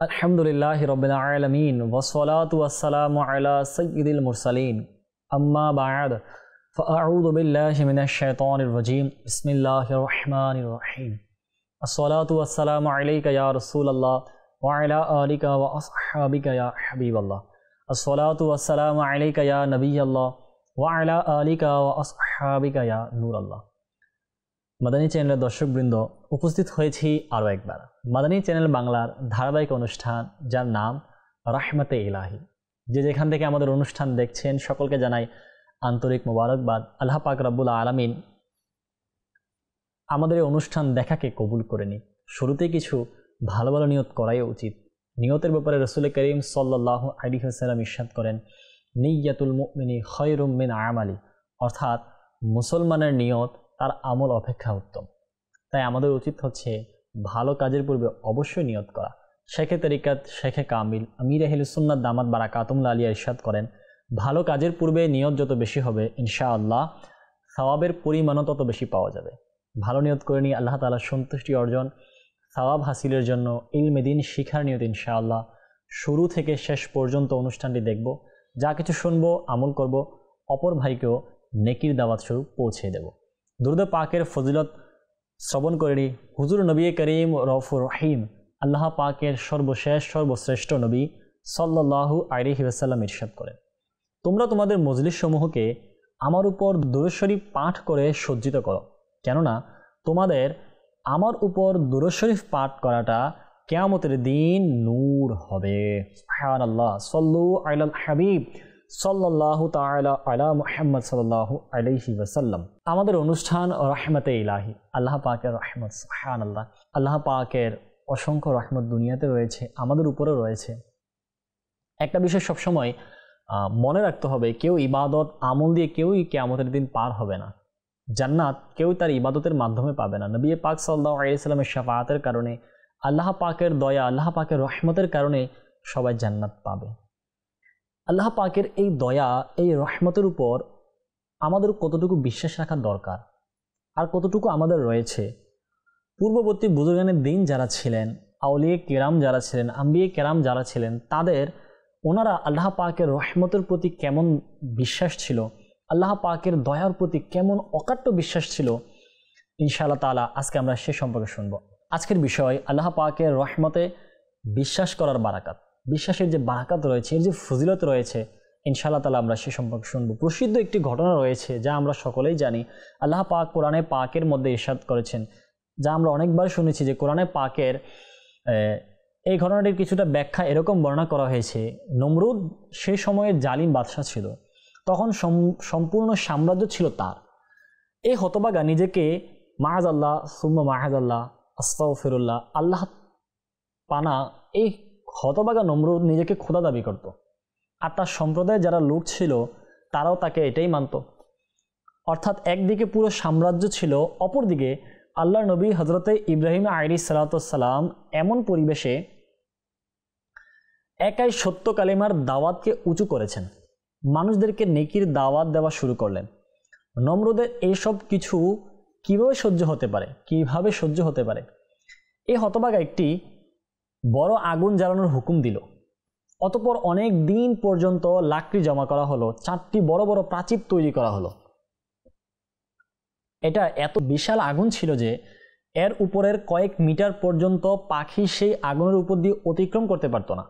अल्हम्दुलिल्लाहि रब्बिल आलमीन वस्सलातु वस्सलामु अला सय्यिदिल मुरसलीन अम्मा बअद फ़अऊज़ु बिल्लाहि मिनश शैतानिर रजीम बिस्मिल्लाहिर रहमानिर रहीम अस्सलातु वस्सलामु अलैका या रसूलल्लाह व अला आलिका व अस्हाबिका या हबीबल्लाह अस्सलातु वस्सलामु अलैका या नबियल्लाह व अला आलिका व अस्हाबिका या नूरल्लाह। মাদানী চ্যানেলের দর্শকবৃন্দ, উপস্থিত হয়েছি আরও একবার মাদানী চ্যানেল বাংলার ধারাবাহিক অনুষ্ঠান যার নাম রাহমাতে ইলাহি। যে যেখান থেকে আমাদের অনুষ্ঠান দেখছেন সকলকে জানাই আন্তরিক মোবারকবাদ। আল্লাহ পাক রব্বুল আলামিন আমাদের এই অনুষ্ঠান দেখাকে কবুল করে নিন। শুরুতেই কিছু ভালো ভালো নিয়ত করাই উচিত। নিয়তের ব্যাপারে রাসূল করিম সাল্লাল্লাহু আলাইহি ওয়াসাল্লাম ইরশাদ করেন, নিয়াতুল মুমিনি খায়রুম মিন আমালি, অর্থাৎ মুসলমানের নিয়ত তার আমল অপেক্ষা উত্তম। তাই আমাদের উচিত হচ্ছে ভালো কাজের পূর্বে অবশ্যই নিয়ত করা। শেখে তরিকাত শেখে কামিল আমির আহলুস সুন্নাত দামাত বারাকাতুহুল্লাহ আলিয়া ইরশাদ করেন, ভালো কাজের পূর্বে নিয়ত যত বেশি হবে ইনশাআল্লাহ সওয়াবের পরিমাণও তত বেশি পাওয়া যাবে। ভালো নিয়ত করে নিয়ে আল্লাহ তাআলার সন্তুষ্টি অর্জন, সওয়াব হাসিলের জন্য ইলমে দ্বীন শিখার নিয়ত ইনশাআল্লাহ শুরু থেকে শেষ পর্যন্ত অনুষ্ঠানটি দেখব। যা কিছু শুনবো আমল করব, অপর ভাইকেও নেকির দাওয়াত স্বরূপ পৌঁছে দেব। দুরূদ পাকের ফজিলত শ্রবণ করে নি। হুজুর নবী করিম রউফুর রহিম আল্লাহ পাকের সর্বশেষ সর্বশ্রেষ্ঠ নবী সাল্লাল্লাহু আলাইহি ওয়াসাল্লাম ইরশাদ করেন, তোমরা তোমাদের মজলিস সমূহকে আমার উপর দুরূদ শরীফ পাঠ করে সজ্জিত করো, কেননা তোমাদের আমার উপর দুরূদ শরীফ পাঠ করাটা কিয়ামতের দিন নূর হবে। সুবহানাল্লাহ, সাল্লু আলাল হাবিব সাল্লাল্লাহু তাআলা আলা মুহাম্মদ সাল্লাল্লাহু আলাইহি ওয়াসাল্লাম। আমাদের অনুষ্ঠান রাহমাতে ইলাহি, আল্লাহ পাকের রহমত। সুবহানাল্লাহ, আল্লাহ পাকের অসংখ্য রহমত দুনিয়াতে রয়েছে, আমাদের উপরেও রয়েছে। একটা বিষয় সবসময় মনে রাখতে হবে, কেউ ইবাদত আমল দিয়ে কেউই কিয়ামতের দিন পার হবে না। জান্নাত কেউ তার ইবাদতের মাধ্যমে পাবে না। নবী পাক সাল্লাল্লাহু আলাইহি ওয়াসাল্লামের শাফাআতের কারণে, আল্লাহ পাকের দয়া, আল্লাহ পাকের রহমতের কারণে সবাই জান্নাত পাবে। আল্লাহ পাকের এই দয়া, এই রহমতের উপর আমাদের কতটুকু বিশ্বাস রাখা দরকার আর কতটুকু আমাদের রয়েছে। পূর্ববর্তী বুজুর্গানের দিন যারা ছিলেন, আউলিয়ে কেরাম যারা ছিলেন, আম্বিয়ে কেরাম যারা ছিলেন, ওনারা আল্লাহ পাকের রহমতের প্রতি কেমন বিশ্বাস ছিল, আল্লাহ পাকের দয়ার প্রতি কেমন অকাট্য বিশ্বাস ছিল, ইনশাআল্লাহ তাআলা আজকে আমরা সে সম্পর্কে শুনব। আজকের বিষয় আল্লাহ পাকের রহমতে বিশ্বাস করার বারাকাত, বিশ্বাসের যে বারাকাত রয়েছে, এর যে ফজিলত রয়েছে, ইনশাআল্লাহ তাআলা আমরা সে সম্পর্কে শুনব। প্রসিদ্ধ একটি ঘটনা রয়েছে যা আমরা সকলেই জানি। আল্লাহ পাক কোরআনে পাকের মধ্যে ইরশাদ করেছেন, যা আমরা অনেকবার শুনেছি, যে কোরআনে পাকের এই ঘটনাটির কিছুটা ব্যাখ্যা এরকম বর্ণনা করা হয়েছে। নমরুদ সেই সময়ে জালিম বাদশা ছিল, তখন সম্পূর্ণ সাম্রাজ্য ছিল তার। এই হতভাগা নিজেকে মাআযাল্লাহ সুম্মা মাআযাল্লাহ আস্তাগফিরুল্লাহ আল্লাহ পানা, এই হতভাগা নমরুদ নিজেকে খোদা দাবি করত, আর তার সম্প্রদায়ের যারা লোক ছিল তারাও তাকে এটাই মানত। অর্থাৎ একদিকে পুরো সাম্রাজ্য ছিল, অপরদিকে আল্লাহর নবী হযরতে ইব্রাহিম আলাইহিস সালাম এমন পরিবেশে একাই সত্য কালিমার দাওয়াতকে উঁচু করেছেন, মানুষদেরকে নেকির দাওয়াত দেওয়া শুরু করলেন। নমরুদের এইসব কিছু কিভাবে সহ্য হতে পারে? এই হতভাগা একটি বড় আগুন জ্বালানোর হুকুম দিল। অতঃপর অনেক দিন পর্যন্ত লাকড়ি জমা করা হলো, 4টি বড় বড় প্রাচীর তৈরি করা হলো। এটা এত বিশাল আগুন ছিল যে এর উপরের কয়েক মিটার পর্যন্ত পাখি সেই আগুনের উপর দিয়ে অতিক্রম করতে পারতো না।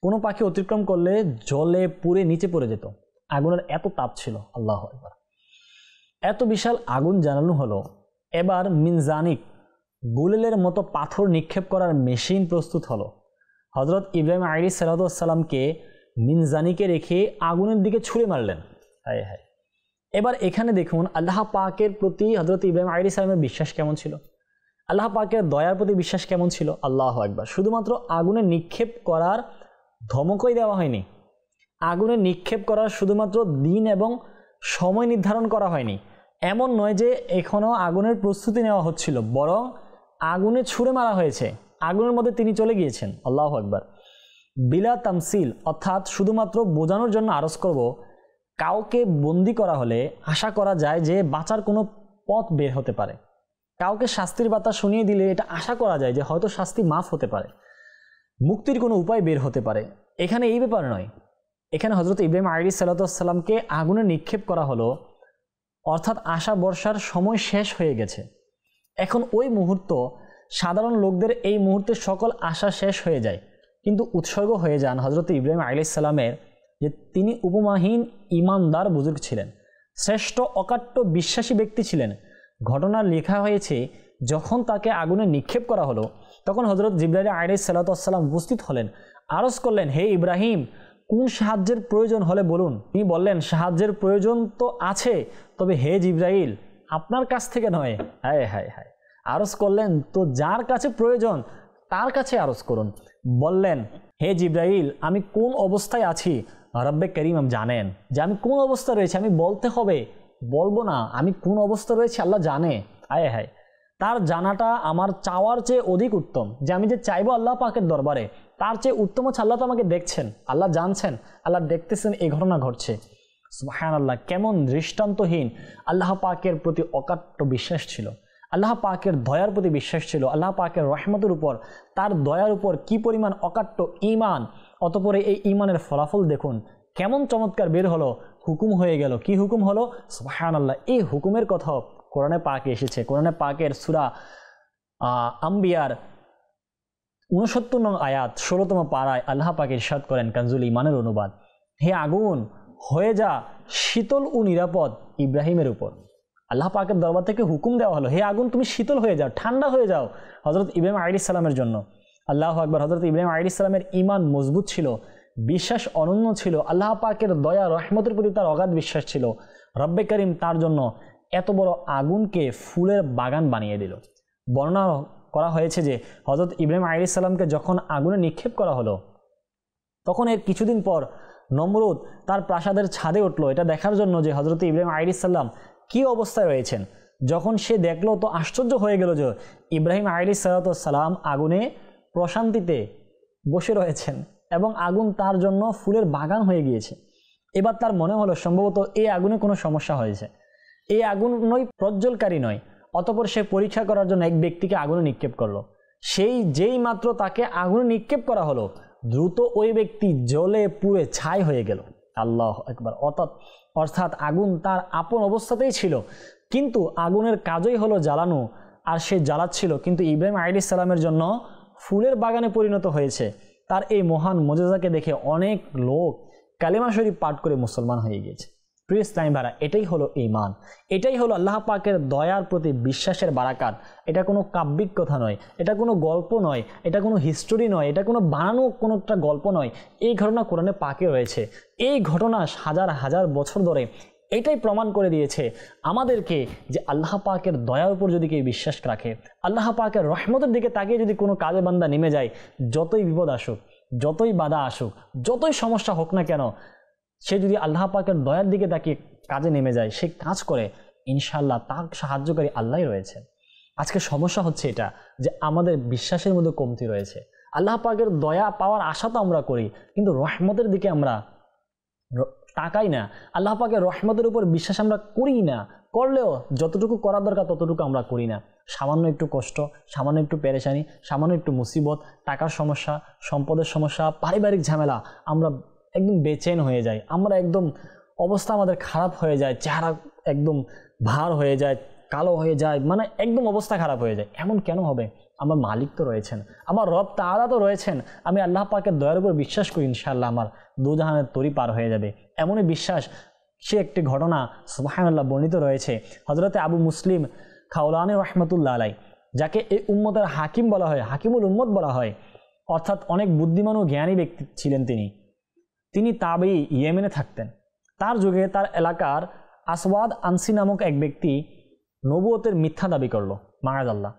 কোনো পাখি অতিক্রম করলে জলে পুড়ে নিচে পড়ে যেত, আগুনের এত তাপ ছিল। আল্লাহু আকবার। এত বিশাল আগুন জ্বালানো হলো। এবার মিনজানিক, গুলেলের মতো পাথর নিক্ষেপ করার মেশিন প্রস্তুত হলো। হযরত ইব্রাহিম আলাইহিস সালামকে মিনজানিকে রেখে আগুনের দিকে ছুঁড়ে মারলেন। হায় হায়। এবার এখানে দেখুন আল্লাহ পাকের প্রতি হযরত ইব্রাহিম আলাইহিস সালামের বিশ্বাস কেমন ছিল, আল্লাহ পাকের দয়ার প্রতি বিশ্বাস কেমন ছিল। আল্লাহু আকবার। শুধুমাত্র আগুনে নিক্ষেপ করার ধমকই দেওয়া হয়নি, আগুনে নিক্ষেপ করার শুধুমাত্র দিন এবং সময় নির্ধারণ করা হয়নি। এমন নয় যে এখনও আগুনের প্রস্তুতি নেওয়া হচ্ছিল, বরং আগুনে ছুঁড়ে মারা হয়েছে, আগুনের মধ্যে তিনি চলে গিয়েছেন। আল্লাহু আকবার। বিলা তামসিল, অর্থাৎ শুধুমাত্র বোঝানোর জন্য আরজ করব, কাউকে বন্দি করা হলে আশা করা যায় যে বাঁচার কোনো পথ বের হতে পারে। কাউকে শাস্তির বার্তা শুনিয়ে দিলে এটা আশা করা যায় যে হয়তো শাস্তি মাফ হতে পারে। মুক্তির কোনো উপায় বের হতে পারে। এখানে এই ব্যাপার নয়, এখানে হযরত ইব্রাহিম আলাইহিসসালামকে আগুনে নিক্ষেপ করা হলো, অর্থাৎ আশা বর্ষার সময় শেষ হয়ে গেছে। এখন ওই মুহূর্ত সাধারণ লোকদের এই মুহূর্তে সকল আশা শেষ হয়ে যায়, কিন্তু উৎসর্গ হয়ে যান হযরত ইব্রাহিম আলাইহিসসালামের, যে তিনি উপমাহীন ইমানদার বুজুর্গ ছিলেন, শ্রেষ্ঠ অকাট্য বিশ্বাসী ব্যক্তি ছিলেন। ঘটনা লেখা হয়েছে যখন তাকে আগুনে নিক্ষেপ করা হলো তখন হযরত জিবরাইল আলাইহিসসালাম উপস্থিত হলেন, আরজ করলেন, হে ইব্রাহিম, কোন সাহায্যের প্রয়োজন হলে বলুন। তিনি বললেন, সাহায্যের প্রয়োজন তো আছে, তবে হে জিবরাইল, আপনার কাছ থেকে নয়। হায় হায় হায়, আরজ করলেন, তো যার কাছে প্রয়োজন তার কাছে আরজ করুন। বললেন, হে জিবরাইল, আমি কোন অবস্থায় আছি রব্বে করিম জানেন, যে আমি কোন অবস্থা রয়েছে, আমি বলতে হবে, বলবো না, আমি কোন অবস্থা রয়েছে আল্লাহ জানে। হায় হায়, তার জানাটা আমার চাওয়ার চেয়ে অধিক উত্তম। যে আমি যে চাইবো আল্লাহ পাকের দরবারে, তার চেয়ে উত্তম হচ্ছে আল্লাহ তো আমাকে দেখছেন, আল্লাহ জানছেন, আল্লাহ দেখতেছেন এই ঘটনা ঘটছে। সুবহানাল্লাহ, কেমন দৃষ্টান্তহীন আল্লাহ পাকের প্রতি অকাট্য বিশ্বাস ছিল, আল্লাহ পাকের দয়ার প্রতি বিশ্বাস ছিল, আল্লাহ পাকের রহমতের উপর, তার দয়ার উপর কি পরিমাণ অকাট্য ঈমান। অতঃপরে এই ঈমানের ফলাফল দেখুন কেমন চমৎকার বের হলো, হুকুম হয়ে গেল। কি হুকুম হলো? সুবহানাল্লাহ, এই হুকুমের কথাও কোরআনে পাকে এসেছে। কোরআনে পাকের সূরা আম্বিয়ার ৬৯ নং আয়াত ১৬তম পারায় আল্লাহ পাক ইরশাদ করেন, কানজুল ঈমানের অনুবাদ, হে আগুন হয়ে যা শীতল ও নিরাপদ ইব্রাহিমের উপর। আল্লাহ পাকের দরবার থেকে হুকুম দেওয়া হলো, হে আগুন তুমি শীতল হয়ে যাও, ঠান্ডা হয়ে যাও হযরত ইব্রাহিম আলাইহিসসালামের জন্য। আল্লাহু আকবার। হযরত ইব্রাহিম আলাইহিসসালামের ঈমান মজবুত ছিল, বিশ্বাস অনন্য ছিল, আল্লাহ পাকের দয়া রহমতের প্রতি তার অগাধ বিশ্বাস ছিল। রব্বে করিম তার জন্য এত বড় আগুনকে ফুলের বাগান বানিয়ে দিল। বর্ণনা করা হয়েছে যে হযরত ইব্রাহিম আলাইহিসসালামকে যখন আগুনে নিক্ষেপ করা হলো তখন এর কিছুদিন পর নমরুদ তার প্রাসাদের ছাদে উঠলো এটা দেখার জন্য যে হযরত ইব্রাহিম আলাইহিসসালাম কি অবস্থায় রয়েছেন। যখন সে দেখলো তো আশ্চর্য হয়ে গেল যে ইব্রাহিম আলাইহিসসালাম আগুনে প্রশান্তিতে বসে রয়েছেন এবং আগুন তার জন্য ফুলের বাগান হয়ে গিয়েছে। এবার তার মনে হলো সম্ভবত এই আগুনে কোনো সমস্যা হয়েছে, এই আগুন নয়, প্রজ্বলকারী নয়। অতঃপর সে পরীক্ষা করার জন্য এক ব্যক্তিকে আগুনে নিক্ষেপ করলো। যেই মাত্র তাকে আগুনে নিক্ষেপ করা হলো দ্রুত ওই ব্যক্তি জ্বলে পুড়ে ছাই হয়ে গেল। আল্লাহু আকবার। অর্থাৎ আগুন তার আপন অবস্থাতেই ছিল, কিন্তু আগুনের কাজই হলো জ্বালানো, আর সে জ্বালাচ্ছিল, কিন্তু ইব্রাহিম আলাইহিসসালামের জন্য ফুলের বাগানে পরিণত হয়েছে। তার এই মহান মুজিজাকে দেখে অনেক লোক কালেমা শরীফ পাঠ করে মুসলমান হয়ে গিয়েছে। প্রিয় ইসলামী ভাইরা, এটাই হলো ঈমান, এটাই হলো আল্লাহ পাকের দয়ার প্রতি বিশ্বাসের বারাকাত। এটা কোনো কাব্যিক কথা নয়, এটা কোনো গল্প নয়, এটা কোনো হিস্টোরি নয়, এটা কোনো বানানো কোনো একটা গল্প নয়। এই ঘটনা কোরআনে পাকে রয়েছে। এই ঘটনা হাজার হাজার বছর ধরে এটাই প্রমাণ করে দিয়েছে আমাদেরকে যে আল্লাহ পাকের দয়ার উপর যদি কেউ বিশ্বাস রাখে, আল্লাহ পাকের রহমতের দিকে তাকিয়ে যদি কোনো কাজে বান্দা নেমে যায়, যতই বিপদ আসুক, যতই বাধা আসুক, যতই সমস্যা হোক না কেন, সে যদি আল্লাহ পাকের দয়ার দিকে তাকিয়ে কাজে নেমে যায়, সে কাজ করে, ইনশাআল্লাহ তার সাহায্যকারী আল্লাহই রয়েছে। আজকে সমস্যা হচ্ছে এটা যে আমাদের বিশ্বাসের মধ্যে কমতি রয়েছে। আল্লাহ পাকের দয়া পাওয়ার আশা তো আমরা করি, কিন্তু রহমতের দিকে আমরা তাকাই না। আল্লাহ পাকের রহমতের উপর বিশ্বাস আমরা করি না, করলেও যতটুকু করার দরকার ততটুকু আমরা করি না। সামান্য একটু কষ্ট, সামান্য একটু পেরেশানি, সামান্য একটু মুসিবত, টাকার সমস্যা, সম্পদের সমস্যা, পারিবারিক ঝামেলা, আমরা একদম বেচেন হয়ে যাই, আমরা একদম অবস্থা আমাদের খারাপ হয়ে যায়, চেহারা একদম ভার হয়ে যায়, কালো হয়ে যায়, মানে একদম অবস্থা খারাপ হয়ে যায়। এমন কেন হবে? আমার মালিক তো রয়েছেন, আমার রব তাআলা তো রয়েছেন। আমি আল্লাহ পাকের দয়ার উপর বিশ্বাস করি, ইনশাআল্লাহ আমার দুজাহানের তরি পার হয়ে যাবে, এমনই বিশ্বাস। সে একটি ঘটনা সুবহানাল্লাহ বর্ণিত রয়েছে। হযরতে আবু মুসলিম খাওলানী রাহমাতুল্লাহ আলাইহি, যাকে এই উম্মতের হাকিম বলা হয়, হাকিমুল উম্মত বলা হয়, অর্থাৎ অনেক বুদ্ধিমান ও জ্ঞানী ব্যক্তি ছিলেন তিনি তাবেঈ, ইয়েমেনে থাকতেন। তার যুগে তার এলাকার আসওয়াদ আনসি নামক এক ব্যক্তি নবুয়তের মিথ্যা দাবি করলো, মাআযাল্লাহ।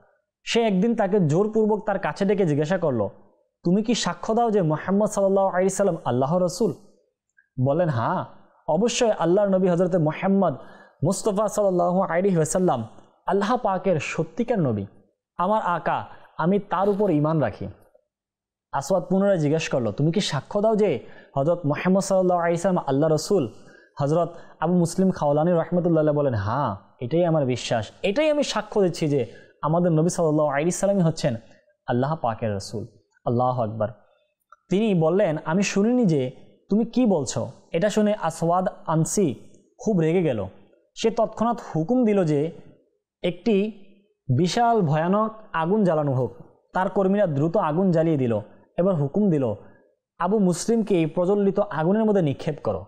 সে একদিন তাকে জোরপূর্বক তার কাছে ডেকে জিজ্ঞাসা করলো, তুমি কি সাক্ষ্য দাও যে মুহাম্মদ সাল্লাল্লাহু আলাইহি সাল্লাম আল্লাহর রাসূল? বলেন, হ্যাঁ, অবশ্যই আল্লাহর নবী হযরতে মুহাম্মদ মুস্তাফা সাল্লাল্লাহু আলাইহি ওয়াসাল্লাম আল্লাহ পাকের সত্যিকার নবী, আমার আকা, আমি তার উপর ঈমান রাখি। আসওয়াদ পুনরায় জিজ্ঞাসা করলো, তুমি কি সাক্ষ্য দাও যে হযরত মুহাম্মদ সাল্লাল্লাহু আলাইহি সাল্লাম আল্লাহর রাসূল? হযরত আবু মুসলিম খাওলানী রাহমাতুল্লাহ বলেন, হ্যাঁ, এটাই আমার বিশ্বাস, এটাই আমি সাক্ষ্য দিচ্ছি যে আমাদের নবী সাল্লাল্লাহু আলাইহি সাল্লামই হচ্ছেন আল্লাহ পাকের রাসূল। আল্লাহু আকবার। তিনি বললেন, আমি শুনিনি যে তুমি কি বলছো। এটা শুনে আসওয়াদ আনসি খুব রেগে গেল। সে তৎক্ষণাৎ হুকুম দিল যে একটি বিশাল ভয়ানক আগুন জ্বালানো হোক। তার কর্মীরা দ্রুত আগুন জ্বালিয়ে দিল। এবার হুকুম দিল, আবু মুসলিমকে এই প্রজ্বলিত আগুনের মধ্যে নিক্ষেপ করো।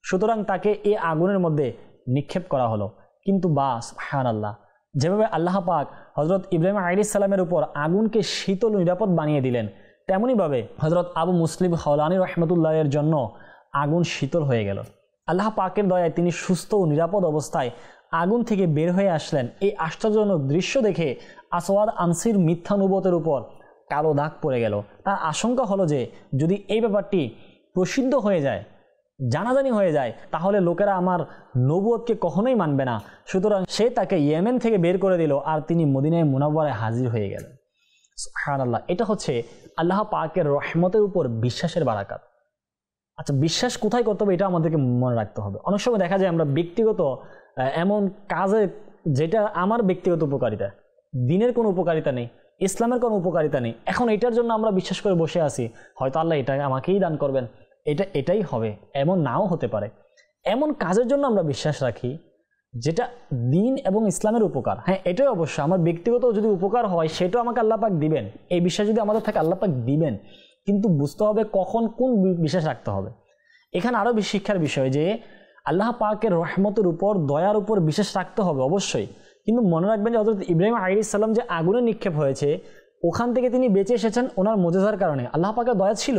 সুতরাং তাকে এই আগুনের মধ্যে নিক্ষেপ করা হলো। কিন্তু বাস সুবহানাল্লাহ, যেভাবে আল্লাহ পাক হজরত ইব্রাহিম আলাইহিস সালামের উপর আগুনকে শীতল নিরাপদ বানিয়ে দিলেন, তেমনইভাবে হজরত আবু মুসলিম খাওলানি রহমতুল্লাহের জন্য আগুন শীতল হয়ে গেল। আল্লাহ পাকের দয়ায় তিনি সুস্থ ও নিরাপদ অবস্থায় আগুন থেকে বের হয়ে আসলেন। এই আশ্চর্যজনক দৃশ্য দেখে আসওয়াদ আনসির মিথ্যানুবতের উপর কালো দাগ পড়ে গেল। তার আশঙ্কা হলো যে যদি এই ব্যাপারটি প্রসিদ্ধ হয়ে যায়, জানাজানি হয়ে যায়, তাহলে লোকেরা আমার নবুয়তকে কখনোই মানবে না। সুতরাং সে তাকে ইয়েমেন থেকে বের করে দিল আর তিনি মদিনায় মুনাওয়ারায় হাজির হয়ে গেলেন। সুবহানাল্লাহ, এটা হচ্ছে আল্লাহ পাকের রহমতের উপর বিশ্বাসের বারাকাত। আচ্ছা, বিশ্বাস কোথায় করতে হবে এটা আমাদেরকে মনে রাখতে হবে। অনেক সময় দেখা যায় আমরা ব্যক্তিগত এমন কাজে, যেটা আমার ব্যক্তিগত উপকারিতা, দিনের কোনো উপকারিতা নেই, ইসলামের কোনো উপকারিতা নেই, এখন এটার জন্য আমরা বিশ্বাস করে বসে আছি, হয়তো আল্লাহ এটা আমাকেই দান করবেন, এটাই হবে, এমন নাও হতে পারে। এমন কাজের জন্য আমরা বিশ্বাস রাখি যেটা দিন এবং ইসলামের উপকার। হ্যাঁ, এটাই অবশ্য আমার ব্যক্তিগত যদি উপকার হয় সেটাও আমাকে আল্লাহ পাক দিবেন। এই বিশ্বাস যদি আমাদের থাকে আল্লাহ পাক দিবেন, কিন্তু বুঝতে হবে কখন কোন বিশ্বাস রাখতে হবে। এখানে আরও বেশি শিক্ষার বিষয় যে আল্লাহ পাকের রহমতের উপর, দয়ার উপর বিশ্বাস রাখতে হবে অবশ্যই, কিন্তু মনে রাখবেন যে হযরত ইব্রাহিম আলাইহিস সালাম যে আগুনে নিক্ষেপ হয়েছে, ওখান থেকে তিনি বেঁচে এসেছেন ওনার মুজিজার কারণে, আল্লাহ পাকের দয়া ছিল।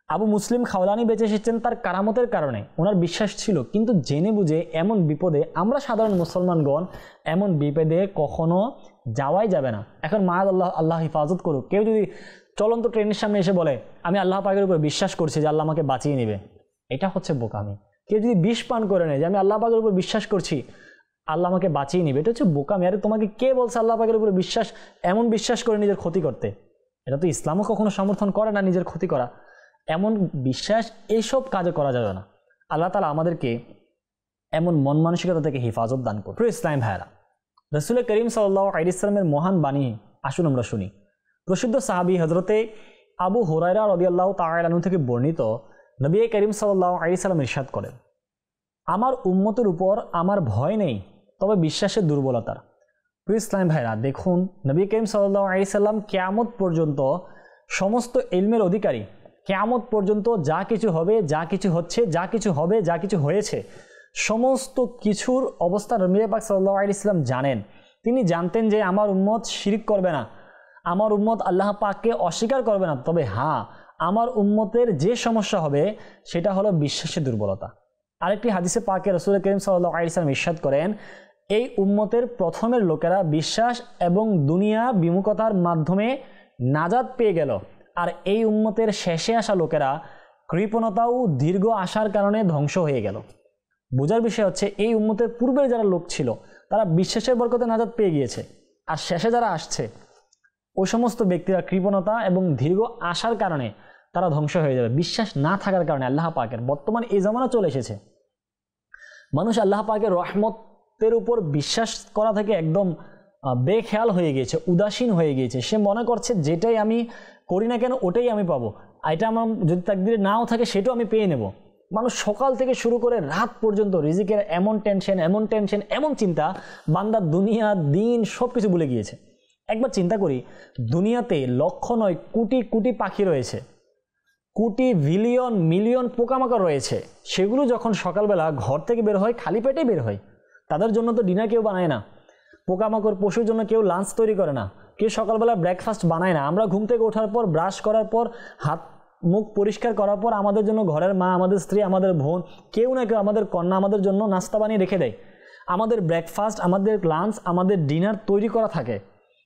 আবু মুসলিম খাওলানি বেঁচে এসেছেন তার কারামতের কারণে, ওনার বিশ্বাস ছিল। কিন্তু জেনে বুঝে এমন বিপদে আমরা সাধারণ মুসলমানগণ এমন বিপদে কখনো যাওয়াই যাবে না। এখন আল্লাহ হিফাজত করুক, কেউ যদি চলন্ত ট্রেনের সামনে এসে বলে আমি আল্লাহ পাকের উপর বিশ্বাস করছি যে আল্লাহ আমাকে বাঁচিয়ে নেবে, এটা হচ্ছে বোকামি। কেউ যদি বিষ পান করে নেয় যে আমি আল্লাহ পাকের উপর বিশ্বাস করছি আল্লাহ আমাকে বাঁচিয়ে নেবে, এটা হচ্ছে বোকামি। আরে তোমাকে কে বলছে আল্লাহ পাকের উপর বিশ্বাস, এমন বিশ্বাস করে নিজের ক্ষতি করতে? এটা তো ইসলামও কখনো সমর্থন করে না, নিজের ক্ষতি করা। এমন বিশ্বাস এইসব কাজে করা যাবে না। আল্লাহ তাআলা আমাদেরকে এমন মন মানসিকতা থেকে হেফাজত দান করুন। প্রিয় ইসলাম ভাইরা, রাসূল করিম সাল্লাল্লাহু আলাইহি ওয়াসাল্লামের মহান বাণী আসুন আমরা শুনি। প্রসিদ্ধ সাহাবী হযরতে আবু হুরায়রা রাদিয়াল্লাহু তাআলা আনহু থেকে বর্ণিত, নবী করিম সাল্লাল্লাহু আলাইহি ওয়াসাল্লাম ইরশাদ করেন, আমার উম্মতের উপর আমার ভয় নেই, তবে বিশ্বাসের দুর্বলতার। প্রিয় ইসলাম ভাইরা, দেখুন নবী করিম সাল্লাল্লাহু আলাইহি ওয়াসাল্লাম কিয়ামত পর্যন্ত সমস্ত ইলমের অধিকারী। কিয়ামত পর্যন্ত যা কিছু হবে, যা কিছু হচ্ছে, যা কিছু হবে, যা কিছু হয়েছে, সমস্ত কিছুর অবস্থা নবী পাক সাল্লাল্লাহু আলাইহি ওয়াসাল্লাম জানেন। তিনি জানতেন যে আমার উম্মত শিরক করবে না, আমার উম্মত আল্লাহ পাককে অস্বীকার করবে না, তবে হ্যাঁ, আমার উম্মতের যে সমস্যা হবে সেটা হলো বিশ্বাসের দুর্বলতা। আরেকটি হাদিসে পাকে রাসূল করিম সাল্লাল্লাহু আলাইহি ওয়াসাল্লাম ইরশাদ করেন, এই উম্মতের প্রথমের লোকেরা বিশ্বাস এবং দুনিয়া বিমুখতার মাধ্যমে নাজাত পেয়ে গেল, আর এই উম্মতের শেষে আসা লোকেরা কৃপণতা ও দীর্ঘ আশার কারণে ধ্বংস হয়ে গেল। বোঝার বিষয় হচ্ছে এই উম্মতের পূর্বের যারা লোক ছিল তারা বিশ্বাসের বরকতে নাজাত পেয়ে গিয়েছে, আর শেষে যারা আসছে ওই সমস্ত ব্যক্তিরা কৃপণতা এবং দীর্ঘ আশার কারণে তারা ধ্বংস হয়ে যাবে। বিশ্বাস না থাকার কারণে আল্লাহ পাকের বর্তমান এই জামানা চলে এসেছে, মানুষ আল্লাহ পাকের রহমতের উপর বিশ্বাস করা থেকে একদম বেখেয়াল হয়ে গিয়েছে, উদাসীন হয়ে গিয়েছে। সে মনে করছে যেটাই আমি করি না কেন ওটাই আমি পাবো, এটা আমার যদি তাকদিরে নাও থাকে সেটাও আমি পেয়ে নেব। মানুষ সকাল থেকে শুরু করে রাত পর্যন্ত রিজিকের এমন টেনশন, এমন টেনশন, এমন চিন্তা, বান্দা দুনিয়া দিন সব কিছু ভুলে গিয়েছে। একবার চিন্তা করি, দুনিয়াতে লক্ষ নয় কোটি কোটি পাখি রয়েছে, কোটি বিলিয়ন মিলিয়ন পোকামাকড় রয়েছে, সেগুলো যখন সকালবেলা ঘর থেকে বের হয় খালি পেটেই বের হয়। তাদের জন্য তো ডিনার কেউ বানায় না, পোকামাকড় পশুর জন্য কেউ লাঞ্চ তৈরি করে না, কেউ সকালবেলা ব্রেকফাস্ট বানায় না। আমরা ঘুম থেকে ওঠার পর ব্রাশ করার পর হাত মুখ পরিষ্কার করার পর আমাদের জন্য ঘরের মা, আমাদের স্ত্রী, আমাদের বোন, কেউ না কেউ আমাদের কন্যা আমাদের জন্য নাস্তা বানিয়ে রেখে দেয়। আমাদের ব্রেকফাস্ট, আমাদের লাঞ্চ, আমাদের ডিনার তৈরি করা থাকে,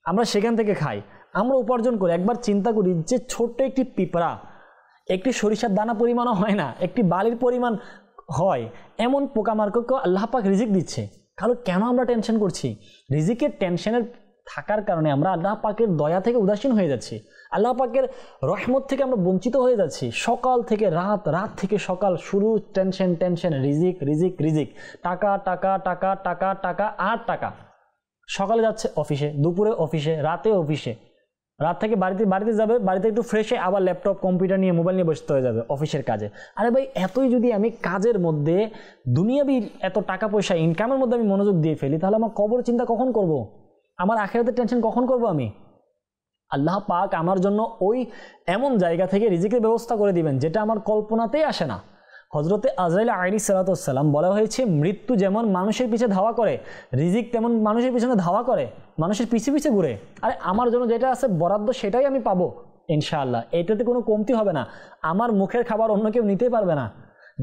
আমরা সেখান থেকে খাই, আমরা উপার্জন করি। একবার চিন্তা করি যে ছোট্ট একটি পিঁপড়া একটি সরিষার দানা পরিমাণও হয় না, একটি বালির পরিমাণ হয়, এমন পোকামাকড়কে আল্লাহ পাক রিজিক দিচ্ছে। তাহলে কেন আমরা টেনশন করছি? রিজিকের টেনশনের থাকার কারণে আমরা আল্লাহ পাকের দয়া থেকে উদাসীন হয়ে যাচ্ছি, আল্লাহ পাকের রহমত থেকে আমরা বঞ্চিত হয়ে যাচ্ছি। সকাল থেকে রাত, রাত থেকে সকাল, শুরু টেনশন টেনশন, রিজিক রিজিক রিজিক, টাকা টাকা টাকা টাকা টাকা আর টাকা। সকালে যাচ্ছে অফিসে, দুপুরে অফিসে, রাতে অফিসে, রাত থেকে বাড়িতে যাবে, বাড়িতে একটু ফ্রেশ হয়ে আবার ল্যাপটপ কম্পিউটার নিয়ে মোবাইল নিয়ে বসতে হয়ে যাবে অফিসের কাজে। আরে ভাই, এতই যদি আমি কাজের মধ্যে দুনিয়াবি এত টাকা পয়সা ইনকামের মধ্যে আমি মনোযোগ দিয়ে ফেলি, তাহলে আমার কবর চিন্তা কখন করব? আমার আখিরাতের টেনশন কখন করব আমি? আল্লাহ পাক আমার জন্য ওই এমন জায়গা থেকে রিজিকের ব্যবস্থা করে দিবেন যেটা আমার কল্পনাতেই আসে না। হজরতে আজরাইল আলাইহিসসালাম বলা হয়েছে, মৃত্যু যেমন মানুষের পিছে ধাওয়া করে, রিজিক তেমন মানুষের পিছনে ধাওয়া করে, মানুষের পিছে পিছে ঘুরে। আরে আমার জন্য যেটা আছে বরাদ্দ সেটাই আমি পাবো ইনশাআল্লাহ, এটাতে কোনো কমতি হবে না। আমার মুখের খাবার অন্য কেউ নিতেই পারবে না,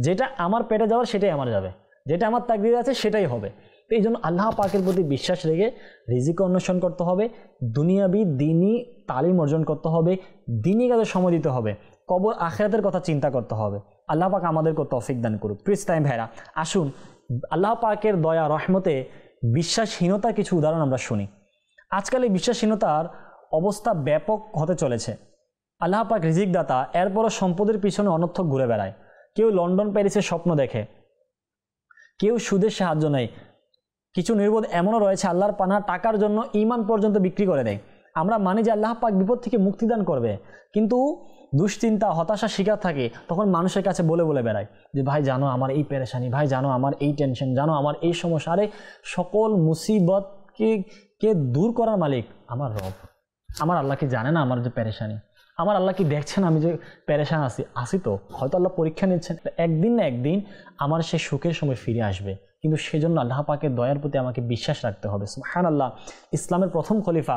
যেটা আমার পেটে যাওয়ার সেটাই আমার যাবে, যেটা আমার তাকদীরে আছে সেটাই হবে। তো এই জন্য আল্লাহ পাকের প্রতি বিশ্বাস রেখে রিজিক অন্বেষণ করতে হবে, দুনিয়াবি দিনই তালিম অর্জন করতে হবে, দিনই কাজে সময় দিতে হবে, কবর আখিরাতের কথা চিন্তা করতে হবে। আল্লাহ পাক আমাদেরকে তৌফিক দান করুক। প্রিয় টাইম ভাইরা, আসুন আল্লাহ পাকের দয়া রহমতে বিশ্বাসহীনতার কিছু উদাহরণ আমরা শুনি। আজকাল এই বিশ্বাসহীনতার অবস্থা ব্যাপক হতে চলেছে। আল্লাহ পাক রিজিক দাতা, এরপরও সম্পদের পিছনে অনর্থক ঘুরে বেড়ায়। কেউ লন্ডন প্যারিসের স্বপ্ন দেখে, কেউ সুদের সাহায্য নেয়, কিছু নির্বোধ এমনও রয়েছে আল্লাহর পানা টাকার জন্য ঈমান পর্যন্ত বিক্রি করে দেয়। আমরা মানি যে আল্লাহ পাক বিপদ থেকে মুক্তিদান করবে, কিন্তু দুশ্চিন্তা হতাশার শিকার থাকে, তখন মানুষের কাছে বলে বলে বেড়ায় যে ভাই জানো আমার এই পেরেশানি, ভাই জানো আমার এই টেনশন, জানো আমার এই সমস্যা। আরে সকল মুসিবতকে কে দূর করার মালিক আমার রব। আমার আল্লাহ কি জানে না আমার যে পেরেশানি? আমার আল্লাহ কি দেখছেন আমি যে পেরেশান আসি তো হয়তো আল্লাহ পরীক্ষা নিচ্ছেন, একদিন না একদিন আমার সে সুখের সময় ফিরে আসবে। কিন্তু সেজন্য আল্লাহ পাকের দয়ার প্রতি আমাকে বিশ্বাস রাখতে হবে। সুবহানাল্লাহ। ইসলামের প্রথম খলিফা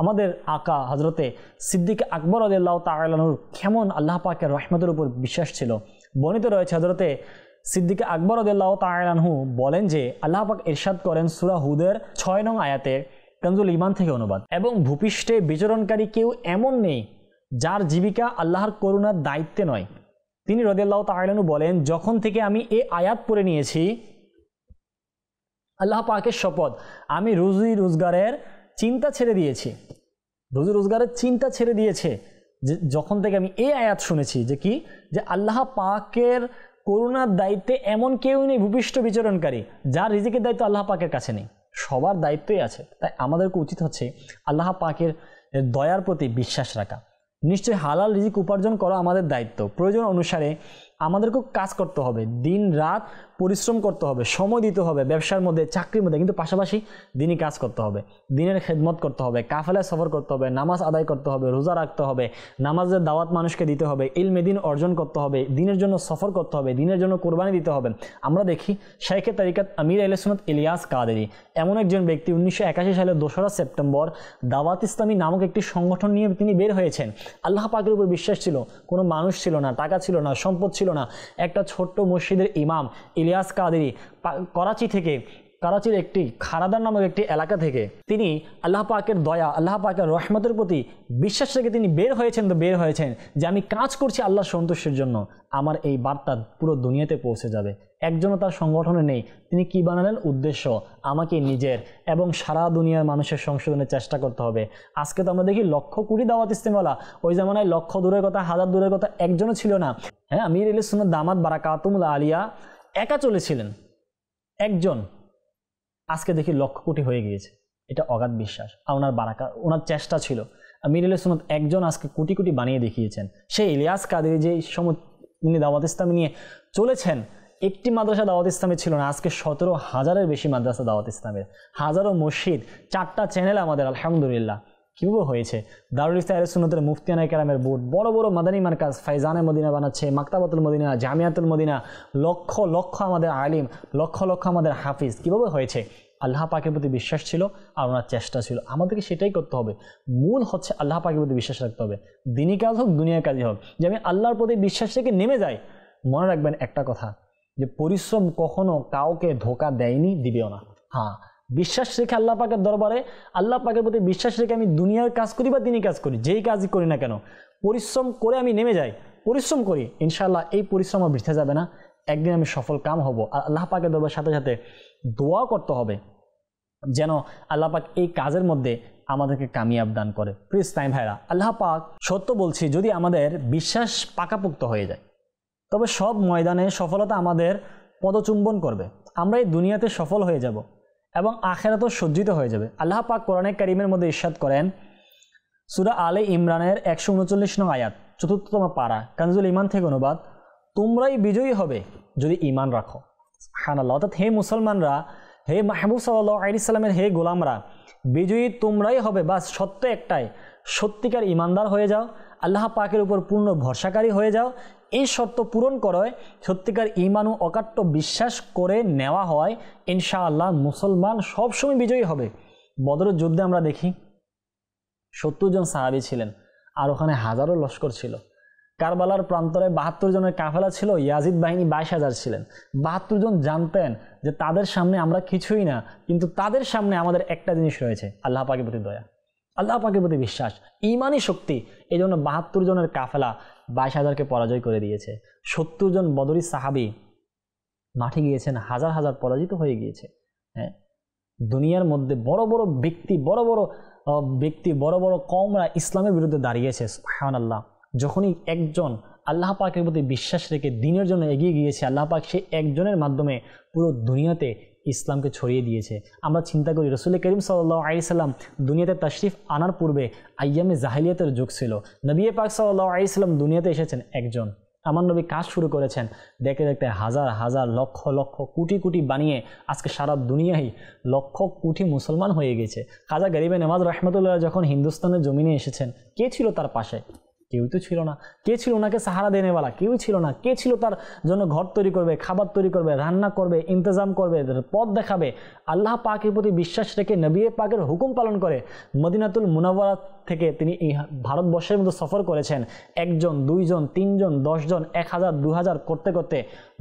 আমাদের আকা হজরতে সিদ্দিক আকবর রাদিয়াল্লাহু তাআলা আনহু কেমন আল্লাহ পাকের রহমতের উপর বিশ্বাস ছিল। বর্ণিত রয়েছে হজরতে সিদ্দিক আকবর রাদিয়াল্লাহু তাআলা আনহু বলেন যে আল্লাহ পাক ইরশাদ করেন সূরা হুদের 6 নং আয়াতে, কানজুল ঈমান থেকে অনুবাদ, এবং ভূপৃষ্ঠে বিচরণকারী কেউ এমন নেই যার জীবিকা আল্লাহর করুণার দায়িত্বে নয়। তিনি রাদিয়াল্লাহু তাআলা আনহু বলেন, যখন থেকে আমি এই আয়াত পড়ে নিয়েছি, আল্লাহ পাকের শপথ, আমি রুজি রোজগারের চিন্তা ছেড়ে দিয়েছি। রুজি রোজগারের চিন্তা ছেড়ে দিয়েছে যে যখন থেকে আমি এই আয়াত শুনেছি, যে কি, যে আল্লাহ পাকের করুণার দায়িত্বে এমন কেউ নেই ভূপৃষ্ঠ বিচরণকারী যার রিজিকের দায়িত্ব আল্লাহ পাকের কাছে নেই। সবার দায়িত্বই আছে। তাই আমাদেরকে উচিত হচ্ছে আল্লাহ পাকের দয়ার প্রতি বিশ্বাস রাখা। নিশ্চয়ই হালাল রিজিক উপার্জন করা আমাদের দায়িত্ব। প্রয়োজন অনুসারে আমাদেরকেও কাজ করতে হবে, দিন রাত পরিশ্রম করতে হবে, সময় দিতে হবে ব্যবসার মধ্যে, চাকরির মধ্যে, কিন্তু পাশাপাশি দিনই কাজ করতে হবে, দিনের খেদমত করতে হবে, কাফেলায় সফর করতে হবে, নামাজ আদায় করতে হবে, রোজা রাখতে হবে, নামাজের দাওয়াত মানুষকে দিতে হবে, ইলমে দিন অর্জন করতে হবে, দিনের জন্য সফর করতে হবে, দিনের জন্য কোরবানি দিতে হবে। আমরা দেখি শাইখে তরিকত আমির আহলে সুন্নাত ইলিয়াস কাদেরী এমন একজন ব্যক্তি 1981 সালের 2রা সেপ্টেম্বর দাওয়াত ইসলামী নামক একটি সংগঠন নিয়ে তিনি বের হয়েছেন। আল্লাহ পাকের উপর বিশ্বাস ছিল, কোনো মানুষ ছিল না, টাকা ছিল না, সম্পদ ছিল না। একটা ছোট্ট মসজিদের ইমাম ইলিয়াস কাদেরী করাচির একটি খারাদার নামক একটি এলাকা থেকে তিনি আল্লাহ পাকের দয়া, আল্লাহ পাকের রহমতের প্রতি বিশ্বাস রেখে তিনি বের হয়েছেন যে আমি কাজ করছি আল্লাহর সন্তুষ্টির জন্য, আমার এই বার্তা পুরো দুনিয়াতে পৌঁছে যাবে। একজনও তার সংগঠনে নেই। তিনি কি বানালেন? উদ্দেশ্য, আমাকে নিজের এবং সারা দুনিয়ার মানুষের সংশোধনের চেষ্টা করতে হবে। আজকে তো আমরা দেখি লক্ষ কোটি দাওয়াত ইস্তেমালা, ওই জামানায় লক্ষ দূরের কথা, হাজার দূরের কথা একজনও ছিল না। হ্যাঁ, আমির আহলে সুন্নাত দামাত বারাকাতুহুল আলিয়া একা চলেছিলেন, একজন। আজকে দেখি লক্ষ কোটি হয়ে গিয়েছে। এটা অগাধ বিশ্বাস আর ওনার বারাকা, ওনার চেষ্টা ছিল। আমির আহলে সুন্নাত একজন আজকে কোটি কোটি বানিয়ে দেখিয়েছেন। সেই ইলিয়াস কাদেরী যে সময় তিনি দাওয়াত ইসলামী নিয়ে চলেছেন, একটি মাদ্রাসা দাওয়াত ইসলামী ছিল না, আজকে 17,000-এর বেশি মাদ্রাসা দাওয়াত ইসলামের, হাজারো মসজিদ, 4টা চ্যানেল আমাদের, আলহামদুলিল্লাহ। কীভাবে হয়েছে? দারুল ইফতা আহলে সুন্নাতের মুফতিয়ানে কেরামের বোর্ড, বড় বড় মাদানী মার্কাজ, ফাইজানে মদিনা বানাচ্ছে, মাকতাবাতুল মদিনা, জামিয়াতুল মদিনা, লক্ষ লক্ষ আমাদের আলিম, লক্ষ লক্ষ আমাদের হাফিজ। কীভাবে হয়েছে? আল্লাহ পাকের প্রতি বিশ্বাস ছিল আর ওনার চেষ্টা ছিল। আমাদেরকে সেটাই করতে হবে। মূল হচ্ছে আল্লাহ পাকের প্রতি বিশ্বাস রাখতে হবে, দিনী কাজ হোক দুনিয়ার কাজই হোক। যে আমি আল্লাহর প্রতি বিশ্বাস রেখে নেমে যাই, মনে রাখবেন একটা কথা, যে পরিশ্রম কখনো কাউকে ধোকা দেয়নি, দিবেও না। হ্যাঁ, বিশ্বাস রেখে আল্লাহ পাকের দরবারে, আল্লাহ পাকের প্রতি বিশ্বাস রেখে আমি দুনিয়ার কাজ করি বা দিনী কাজ করি, যেই কাজই করি না কেন, পরিশ্রম করে আমি নেমে যাই, পরিশ্রম করি, ইনশাআল্লাহ এই পরিশ্রম আমার বৃথা যাবে না। একদিন আমি সফল কাম হব। আর আল্লাহ পাকের দরবারের সাথে সাথে দোয়া করতে হবে যেন আল্লাহ পাক এই কাজের মধ্যে আমাদেরকে কামিয়াব দান করে। প্লিজ টাইম ভাইরা, আল্লাহ পাক সত্য বলছি, যদি আমাদের বিশ্বাস পাকাপোক্ত হয়ে যায়, তবে সব ময়দানে সফলতা আমাদের পদচুম্বন করবে। আমরা এই দুনিয়াতে সফল হয়ে যাব এবং আখিরাতেও সজ্জিত হয়ে যাবে। আল্লাহ পাক কোরআনে কারীমের মধ্যে ইরশাদ করেন, সূরা আলে ইমরানের 139 নং আয়াত, ৪র্থতম পারা, কানজুল ঈমান থেকে অনুবাদ, তোমরাই বিজয়ী হবে যদি ঈমান রাখো। সুবহানাল্লাহ। অর্থাৎ হে মুসলমানরা, হে মাহবুব সাল্লাল্লাহু আলাইহি সাল্লামের হে গোলামরা, বিজয়ী তোমরাই হবে। বাস সত্য একটাই, সত্যিকার ঈমানদার হয়ে যাও, আল্লাহ পাকের উপর পূর্ণ ভরসাকারী হয়ে যাও। এই শর্ত পূরণ করে সত্যিকার ঈমান ও অকাট্য বিশ্বাস করে নেওয়া হয়, ইনশাআল্লাহ মুসলমান সবসময় বিজয়ী হবে। বদরের যুদ্ধে আমরা দেখি 70 জন সাহাবী ছিলেন, আর ওখানে হাজারো লস্কর ছিল। কারবালার প্রান্তরে 72 জনের কাফেলা ছিল, ইয়াজিদ বাহিনী 22,000 ছিলেন। 72 জন জানতেন যে তাদের সামনে আমরা কিছুই না, কিন্তু তাদের সামনে আমাদের একটা জিনিস রয়েছে, আল্লাহ পাকের প্রতি দয়া, আল্লাহ পাকের প্রতি বিশ্বাস, ঈমানি শক্তি। এই জন্য 72 জনের কাফেলা 22,000কে পরাজয় করে দিয়েছে। 70 জন বদরি সাহাবী মাঠে গিয়েছেন, হাজার হাজার পরাজিত হয়ে গিয়েছে। হ্যাঁ, দুনিয়ার মধ্যে বড় বড় ব্যক্তি, বড় বড় কওমরা ইসলামের বিরুদ্ধে দাঁড়িয়েছে। সুবহানাল্লাহ। যখনই একজন আল্লাহ পাকের প্রতি বিশ্বাস রেখে দিনের জন্য এগিয়ে গিয়েছে, আল্লাহ পাক সে একজনের মাধ্যমে পুরো দুনিয়াতে ইসলামকে ছড়িয়ে দিয়েছে। আমরা চিন্তা করি, রাসূল করিম সাল্লাল্লাহু আলাইহি সাল্লাম দুনিয়াতে তাশরিফ আনার পূর্বে আইয়ামে জাহিলিয়াতের যুগ ছিল। নবী পাক সাল্লাল্লাহু আলাইহি সাল্লাম দুনিয়াতে এসেছেন একজন, আমার নবী কাজ শুরু করেছেন, দেখতে দেখতে হাজার হাজার লক্ষ লক্ষ কোটি কোটি বানিয়ে আজকে সারা দুনিয়ায় লক্ষ কোটি মুসলমান হয়ে গেছে। খাজা গরিবে নওয়াজ রহমতুল্লাহ যখন হিন্দুস্তানের জমিনে এসেছেন, কে ছিল তার পাশে? কেউই তো ছিল না। কে ছিল ওনাকে সাহারা দেনেওয়ালা? কেউই ছিল না। কে ছিল তার জন্য ঘর তৈরি করবে, খাবার তৈরি করবে, রান্না করবে, ইন্তজাম করবে, পথ দেখাবে? আল্লাহ পাকের প্রতি বিশ্বাস রেখে নবী পাকের হুকুম পালন করে মদিনাতুল মুনাওয়ারা থেকে তিনি এই ভারতবর্ষের মধ্যে সফর করেছেন। একজন, দুইজন, তিনজন, 10 জন, 1000, 2000 করতে করতে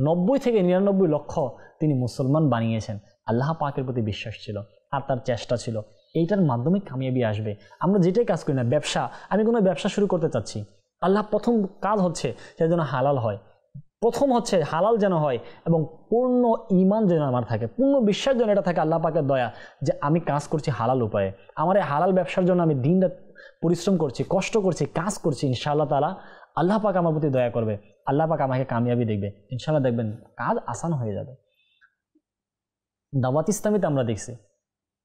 90 থেকে 99 লক্ষ তিনি মুসলমান বানিয়েছেন। আল্লাহ পাকের প্রতি বিশ্বাস ছিল আর তার চেষ্টা ছিল। এইটার মাধ্যমে কামিয়াবি আসবে। আমরা যেটাই কাজ করি না, ব্যবসা, আমি কোনো ব্যবসা শুরু করতে চাচ্ছি, আল্লাহ প্রথম কাজ হচ্ছে সেটা যেন হালাল হয়। প্রথম হচ্ছে হালাল যেন হয় এবং পূর্ণ ঈমান যেন আমার থাকে, পূর্ণ বিশ্বাস যেন এটা থাকে আল্লাহ পাকের দয়া, যে আমি কাজ করছি হালাল উপায়ে। আমার এই হালাল ব্যবসার জন্য আমি দিনরাত পরিশ্রম করছি, কষ্ট করছি, কাজ করছি। ইনশাআল্লাহ তাআলা আল্লাহ পাক আমার প্রতি দয়া করবে, আল্লাহ পাক আমাকে কামিয়াবি দেখবে। ইনশাআল্লাহ দেখবেন কাজ আসান হয়ে যাবে। দাওয়াত ইসলামীতে আমরা দেখছি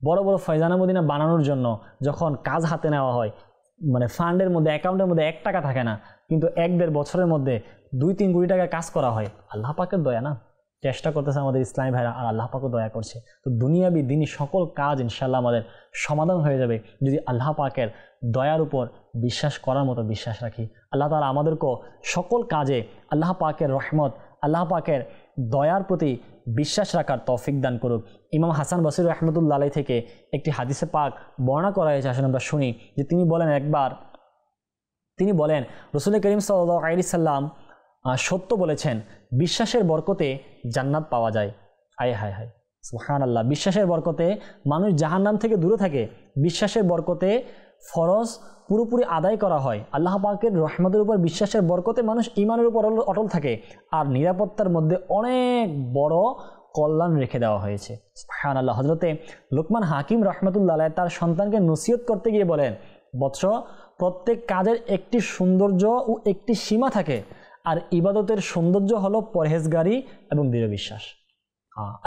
বড় বড় ফয়জানা মদিনা বানানোর জন্য যখন কাজ হাতে নেওয়া হয়, মানে ফান্ডের মধ্যে, অ্যাকাউন্টের মধ্যে 1 টাকা থাকে না, কিন্তু 1-1.5 বছরের মধ্যে 2-3 কোটি টাকা কাজ করা হয়। আল্লাহ পাকের দয়া না? চেষ্টা করতেছে আমাদের ইসলামী ভাইরা, আর আল্লাহ পাকও দয়া করছে। তো দুনিয়াবি দিনই সকল কাজ ইনশাআল্লাহ আমাদের সমাধান হয়ে যাবে যদি আল্লাহ পাকের দয়ার উপর বিশ্বাস করার মতো বিশ্বাস রাখি। আল্লাহ তাআলা আমাদেরকেও সকল কাজে আল্লাহ পাকের রহমত, আল্লাহ পাকের দয়ার প্রতি বিশ্বাস রাখার তৌফিক দান করুক। ইমাম হাসান বসরি রহমতুল্লাহ আলাইহি থেকে একটি হাদিসে পাক বর্ণনা করা হয়েছে, আসলে আমরা শুনি যে তিনি বলেন, একবার তিনি বলেন রাসূল করিম সাল্লাল্লাহু আলাইহি সাল্লাম সত্য বলেছেন, বিশ্বাসের বরকতে জান্নাত পাওয়া যায়। আয় হায় হায়, সুবহানাল্লাহ। বিশ্বাসের বরকতে মানুষ জাহান্নাম থেকে দূরে থাকে, বিশ্বাসের বরকতে ফরজ পুরোপুরি আদায় করা হয়। আল্লাহ পাকের রহমতের উপর বিশ্বাসের বরকতে মানুষ ঈমানের উপর অটল থাকে, আর নিরাপত্তার মধ্যে অনেক বড় কল্যাণ রেখে দেওয়া হয়েছে। সুবহানাল্লাহ। হযরতে লুকমান হাকিম রাহমাতুল্লাহ আলাইহি তার সন্তানকে নসিহত করতে গিয়ে বলেন, বৎস, প্রত্যেক কাজের একটি সৌন্দর্য ও একটি সীমা থাকে, আর ইবাদতের সৌন্দর্য হলো পরহেজগারি এবং দৃঢ় বিশ্বাস।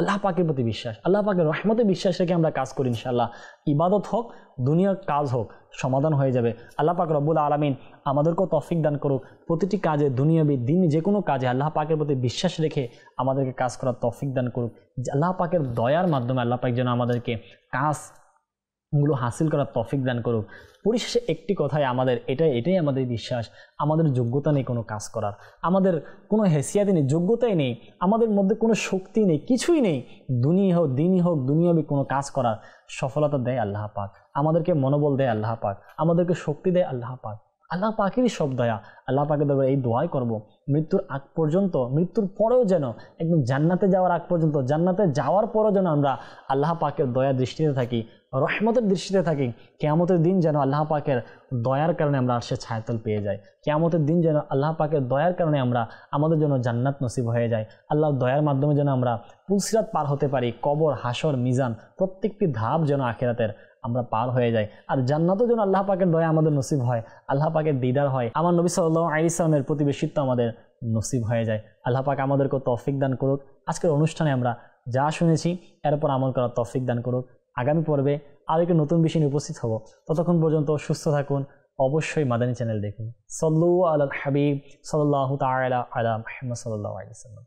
আল্লাহ পাকের প্রতি বিশ্বাস, আল্লাহ পাকের রহমতে বিশ্বাস রেখে আমরা কাজ করি, ইনশাআল্লাহ ইবাদত হোক, দুনিয়ার কাজ হোক, সমাধান হয়ে যাবে। আল্লাহ পাক রব্বুল আলামিন আমাদেরকেও তৌফিক দান করুক, প্রতিটি কাজে, দুনিয়াবি দিন যে কোনো কাজে আল্লাহ পাকের প্রতি বিশ্বাস রেখে আমাদেরকে কাজ করার তৌফিক দান করুক। আল্লাহ পাকের দয়ার মাধ্যমে আল্লাহ পাক যেন আমাদেরকে কাজগুলো হাসিল করার তৌফিক দান করুক। পরিশেষে একটি কথাই আমাদের এটাই আমাদের বিশ্বাস, আমাদের যোগ্যতা নেই কোনো কাজ করার, আমাদের কোনো হেসিয়াতি নেই, যোগ্যতাই নেই, আমাদের মধ্যে কোনো শক্তি নেই, কিছুই নেই। দুনিয়া হোক, দিনই হোক, দুনিয়াবি কোনো কাজ করার সফলতা দেয় আল্লাহ পাক, আমাদেরকে মনোবল দেয় আল্লাহ পাক, আমাদেরকে শক্তি দেয় আল্লাহ পাক। আল্লাহ পাকেরই সব দয়া। আল্লাহ পাকের দরবারে এই দোয়াই করব, মৃত্যুর আগ পর্যন্ত, মৃত্যুর পরেও যেন, একদম জান্নাতে যাওয়ার আগ পর্যন্ত, জান্নাতে যাওয়ার পরও যেন আমরা আল্লাহ পাকের দয়া দৃষ্টিতে থাকি, রহমতের দৃষ্টিতে থাকি। কিয়ামতের দিন যেন আল্লাহ পাকের দয়ার কারণে আমরা সে ছায়াতল পেয়ে যাই। কিয়ামতের দিন যেন আল্লাহ পাকের দয়ার কারণে আমাদের জন্য জান্নাত নসিব হয়ে যায়। আল্লাহর দয়ার মাধ্যমে যেন আমরা পুলসিরাত পার হতে পারি, কবর, হাসর, মিজান, প্রত্যেকটি ধাপ যেন আখিরাতের আমরা পার হয়ে যাই। আর জান্নাতও যেন আল্লাহ পাকের দয়া আমাদের নসিব হয়, আল্লাহ পাকের দিদার হয়, আমার নবী সাল্লাল্লাহু আলাইহি সাল্লামের প্রতিবেশিত্ব আমাদের নসিব হয়ে যায়। আল্লাহ পাক আমাদেরকে তৌফিক দান করুক। আজকের অনুষ্ঠানে আমরা যা শুনেছি এর উপর আমল করার তৌফিক দান করুক। আগামী পর্বে আরেকটি নতুন বিষয় নিয়ে উপস্থিত হব। ততক্ষণ পর্যন্ত সুস্থ থাকুন, অবশ্যই মাদানী চ্যানেল দেখুন। সল্লু আলাল হাবিব সাল্লাল্লাহু তাআলা আলা মুহাম্মদ সাল্লাল্লাহু আলাইহি ওয়াসাল্লাম।